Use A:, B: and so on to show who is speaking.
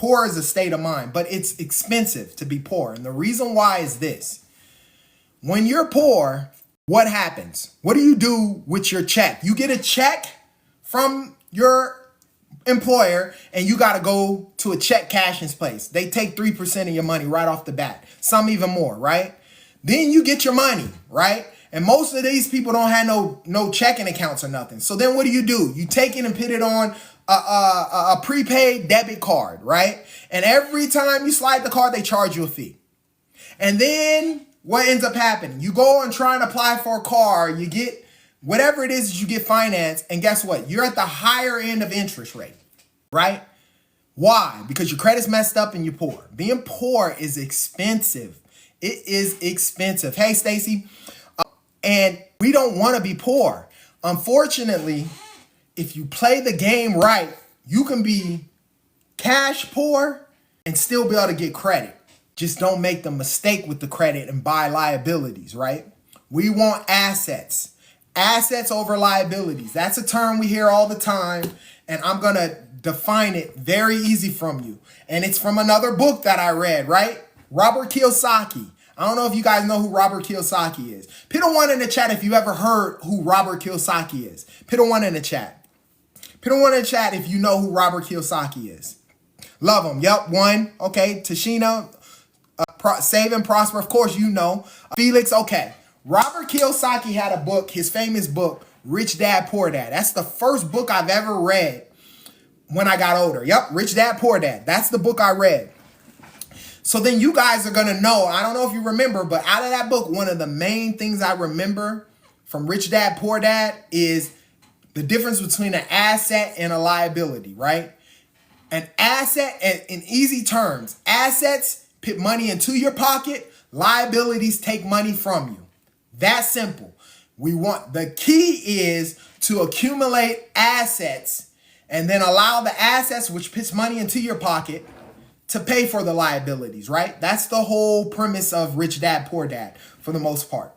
A: Poor is a state of mind, but it's expensive to be poor. And the reason why is this. When you're poor, what happens? What do you do with your check? You get a check from your employer and you got to go to a check cashing place. They take 3% of your money right off the bat, some even more, right? Then you get your money, right? And most of these people don't have no checking accounts or nothing. So then what do? You take it and put it on a prepaid debit card, right? And every time you slide the card, they charge you a fee. And then what ends up happening? You go and try and apply for a car, you get whatever it is you get financed, and guess what? You're at the higher end of interest rate, right? Why? Because your credit's messed up and you're poor. Being poor is expensive. It is expensive. Hey, Stacy. And we don't want to be poor. Unfortunately, if you play the game right, you can be cash poor and still be able to get credit. Just don't make the mistake with the credit and buy liabilities, right? We want assets. Assets over liabilities. That's a term we hear all the time, and I'm going to define it very easy from you. And it's from another book that I read, right? Robert Kiyosaki. I don't know if you guys know who Robert Kiyosaki is. Put a 1 in the chat if you ever heard who Robert Kiyosaki is. Put a 1 in the chat. Put a 1 in the chat if you know who Robert Kiyosaki is. Love him. Yep, 1. Okay, Tashina, Save and Prosper. Of course, you know. Felix, okay. Robert Kiyosaki had a book, his famous book, Rich Dad, Poor Dad. That's the first book I've ever read when I got older. Yep, Rich Dad, Poor Dad. That's the book I read. So then you guys are going to know, I don't know if you remember, but out of that book, one of the main things I remember from Rich Dad, Poor Dad is the difference between an asset and a liability, right? An asset, in easy terms, assets put money into your pocket, liabilities take money from you. That simple. The key is to accumulate assets and then allow the assets, which puts money into your pocket, to pay for the liabilities, right? That's the whole premise of Rich Dad, Poor Dad for the most part.